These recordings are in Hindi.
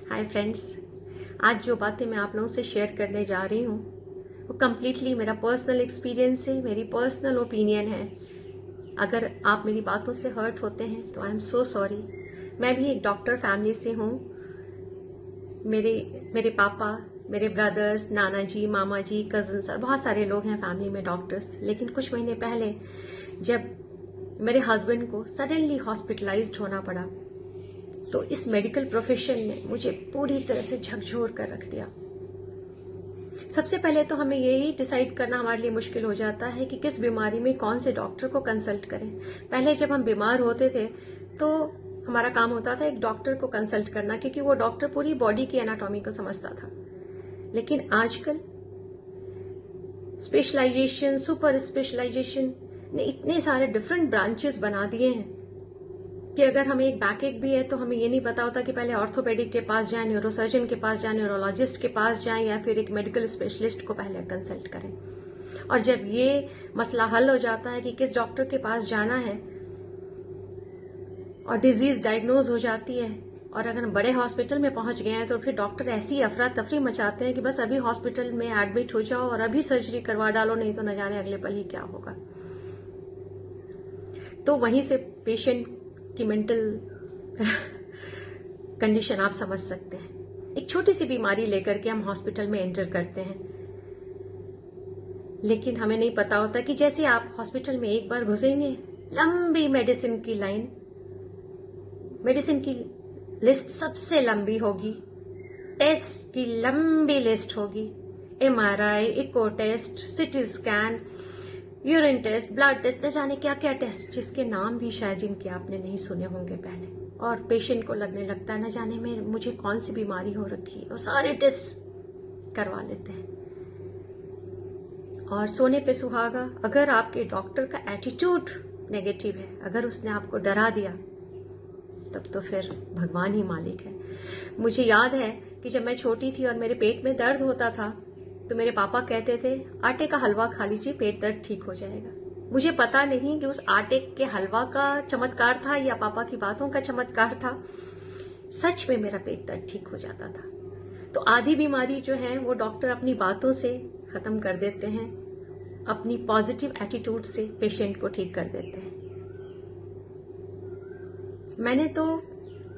हाय फ्रेंड्स, आज जो बातें मैं आप लोगों से शेयर करने जा रही हूँ वो कम्प्लीटली मेरा पर्सनल एक्सपीरियंस है, मेरी पर्सनल ओपिनियन है। अगर आप मेरी बातों से हर्ट होते हैं तो आई एम सो सॉरी। मैं भी एक डॉक्टर फैमिली से हूँ। मेरे पापा, मेरे ब्रदर्स, नाना जी, मामा जी, कजन्स और बहुत सारे लोग हैं फैमिली में डॉक्टर्स। लेकिन कुछ महीने पहले जब मेरे हस्बैंड को सडनली हॉस्पिटलाइज्ड होना पड़ा तो इस मेडिकल प्रोफेशन ने मुझे पूरी तरह से झकझोर कर रख दिया। सबसे पहले तो हमें यही डिसाइड करना हमारे लिए मुश्किल हो जाता है कि किस बीमारी में कौन से डॉक्टर को कंसल्ट करें। पहले जब हम बीमार होते थे तो हमारा काम होता था एक डॉक्टर को कंसल्ट करना, क्योंकि वो डॉक्टर पूरी बॉडी की एनाटॉमी को समझता था। लेकिन आजकल स्पेशलाइजेशन, सुपर स्पेशलाइजेशन ने इतने सारे डिफरेंट ब्रांचेस बना दिए हैं कि अगर हमें एक बैकएक भी है तो हमें ये नहीं पता होता कि पहले ऑर्थोपेडिक के पास जाएं, न्यूरोसर्जन के पास जाएं, न्यूरोलॉजिस्ट के पास जाएं या फिर एक मेडिकल स्पेशलिस्ट को पहले कंसल्ट करें। और जब ये मसला हल हो जाता है कि किस डॉक्टर के पास जाना है और डिजीज डायग्नोज हो जाती है और अगर हम बड़े हॉस्पिटल में पहुंच गए हैं तो फिर डॉक्टर ऐसी अफरा तफरी मचाते हैं कि बस अभी हॉस्पिटल में एडमिट हो जाओ और अभी सर्जरी करवा डालो, नहीं तो न जाने अगले पल ही क्या होगा। तो वहीं से पेशेंट की मेंटल कंडीशन आप समझ सकते हैं। एक छोटी सी बीमारी लेकर के हम हॉस्पिटल में एंटर करते हैं, लेकिन हमें नहीं पता होता कि जैसे आप हॉस्पिटल में एक बार घुसेंगे, लंबी मेडिसिन की लाइन, मेडिसिन की लिस्ट सबसे लंबी होगी, टेस्ट की लंबी लिस्ट होगी, MRI, echo test, CT scan, urine test, blood test, न जाने क्या क्या टेस्ट, जिसके नाम भी शायद जिनके आपने नहीं सुने होंगे पहले। और पेशेंट को लगने लगता है न जाने में मुझे कौन सी बीमारी हो रखी है, और सारे टेस्ट करवा लेते हैं। और सोने पे सुहागा, अगर आपके डॉक्टर का एटीट्यूड नेगेटिव है, अगर उसने आपको डरा दिया, तब तो फिर भगवान ही मालिक है। मुझे याद है कि जब मैं छोटी थी और मेरे पेट में दर्द होता था तो मेरे पापा कहते थे आटे का हलवा खा लीजिए, पेट दर्द ठीक हो जाएगा। मुझे पता नहीं कि उस आटे के हलवा का चमत्कार था या पापा की बातों का चमत्कार था। सच में मेरा पेट दर्द ठीक हो जाता था। तो आधी बीमारी जो है वो डॉक्टर अपनी बातों से खत्म कर देते हैं, अपनी पॉजिटिव एटीट्यूड से पेशेंट को ठीक कर देते हैं। मैंने तो,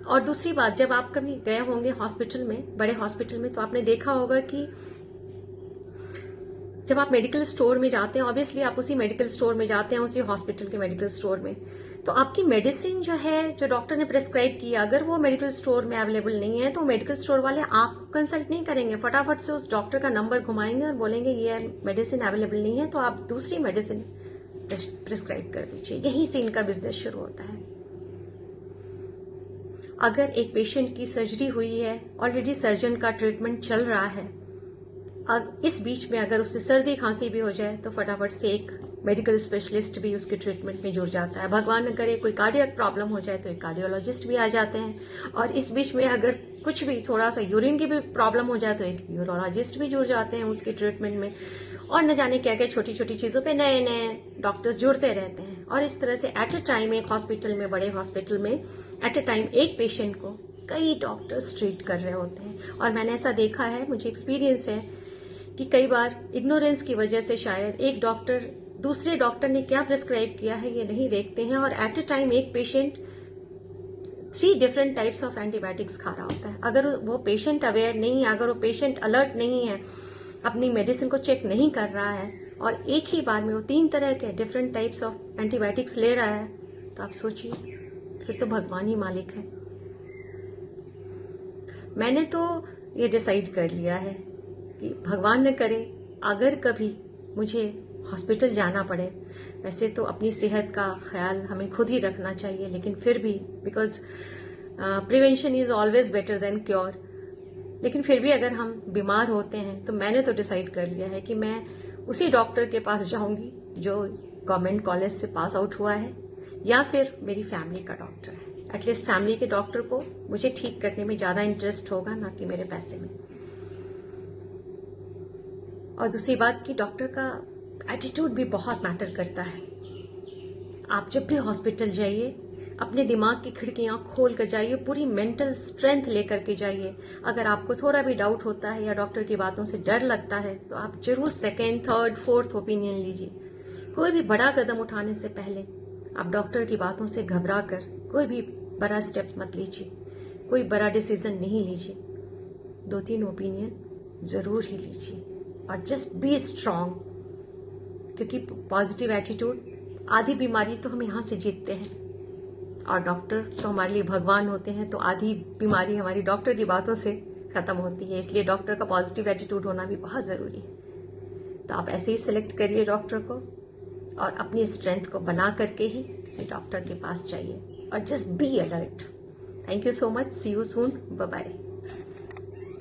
और दूसरी बात, जब आप कभी गए होंगे हॉस्पिटल में, बड़े हॉस्पिटल में, तो आपने देखा होगा कि जब आप मेडिकल स्टोर में जाते हैं, ऑब्वियसली आप उसी मेडिकल स्टोर में जाते हैं, उसी हॉस्पिटल के मेडिकल स्टोर में, तो आपकी मेडिसिन जो है, जो डॉक्टर ने प्रिस्क्राइब किया, अगर वो मेडिकल स्टोर में अवेलेबल नहीं है तो मेडिकल स्टोर वाले आपको कंसल्ट नहीं करेंगे, फटाफट से उस डॉक्टर का नंबर घुमाएंगे और बोलेंगे ये मेडिसिन अवेलेबल नहीं है तो आप दूसरी मेडिसिन प्रिस्क्राइब कर दीजिए। यहीं से इनका बिजनेस शुरू होता है। अगर एक पेशेंट की सर्जरी हुई है, ऑलरेडी सर्जन का ट्रीटमेंट चल रहा है, अब इस बीच में अगर उससे सर्दी खांसी भी हो जाए तो फटाफट से एक मेडिकल स्पेशलिस्ट भी उसके ट्रीटमेंट में जुड़ जाता है। भगवान न करे कोई कार्डियक प्रॉब्लम हो जाए तो एक कार्डियोलॉजिस्ट भी आ जाते हैं, और इस बीच में अगर कुछ भी थोड़ा सा यूरिन की भी प्रॉब्लम हो जाए तो एक यूरोलॉजिस्ट भी जुड़ जाते हैं उसके ट्रीटमेंट में। और न जाने क्या क्या छोटी छोटी चीजों पे नए नए डॉक्टर्स जुड़ते रहते हैं। और इस तरह से एट ए टाइम एक हॉस्पिटल में, बड़े हॉस्पिटल में एट ए टाइम एक पेशेंट को कई डॉक्टर्स ट्रीट कर रहे होते हैं। और मैंने ऐसा देखा है, मुझे एक्सपीरियंस है कि कई बार इग्नोरेंस की वजह से शायद एक डॉक्टर दूसरे डॉक्टर ने क्या प्रिस्क्राइब किया है ये नहीं देखते हैं, और एट ए टाइम एक patient 3 different types of antibiotics खा रहा होता है। अगर वो पेशेंट अवेयर नहीं है, अगर वो पेशेंट अलर्ट नहीं है, अपनी मेडिसिन को चेक नहीं कर रहा है और एक ही बार में वो 3 तरह के डिफरेंट टाइप्स ऑफ एंटीबायोटिक्स ले रहा है, तो आप सोचिए, फिर तो भगवान ही मालिक है। मैंने तो ये डिसाइड कर लिया है कि भगवान न करे अगर कभी मुझे हॉस्पिटल जाना पड़े, वैसे तो अपनी सेहत का ख्याल हमें खुद ही रखना चाहिए, लेकिन फिर भी because prevention is always better than cure, लेकिन फिर भी अगर हम बीमार होते हैं तो मैंने तो डिसाइड कर लिया है कि मैं उसी डॉक्टर के पास जाऊंगी जो गवर्नमेंट कॉलेज से पास आउट हुआ है, या फिर मेरी फैमिली का डॉक्टर है। एटलीस्ट फैमिली के डॉक्टर को मुझे ठीक करने में ज्यादा इंटरेस्ट होगा, ना कि मेरे पैसे में। और दूसरी बात कि डॉक्टर का एटीट्यूड भी बहुत मैटर करता है। आप जब भी हॉस्पिटल जाइए, अपने दिमाग की खिड़कियां खोल कर जाइए, पूरी मेंटल स्ट्रेंथ लेकर के जाइए। अगर आपको थोड़ा भी डाउट होता है या डॉक्टर की बातों से डर लगता है तो आप जरूर सेकेंड, थर्ड, फोर्थ ओपिनियन लीजिए। कोई भी बड़ा कदम उठाने से पहले आप डॉक्टर की बातों से घबरा कर कोई भी बड़ा स्टेप मत लीजिए, कोई बड़ा डिसीजन नहीं लीजिए। 2-3 ओपिनियन जरूर ही लीजिए और जस्ट बी स्ट्रांग, क्योंकि पॉजिटिव एटीट्यूड, आधी बीमारी तो हम यहाँ से जीतते हैं और डॉक्टर तो हमारे लिए भगवान होते हैं, तो आधी बीमारी हमारी डॉक्टर की बातों से खत्म होती है। इसलिए डॉक्टर का पॉजिटिव एटीट्यूड होना भी बहुत जरूरी है। तो आप ऐसे ही सिलेक्ट करिए डॉक्टर को और अपनी स्ट्रेंथ को बना करके ही किसी डॉक्टर के पास जाइए और just be alert. Thank you so much, see you soon, bye bye.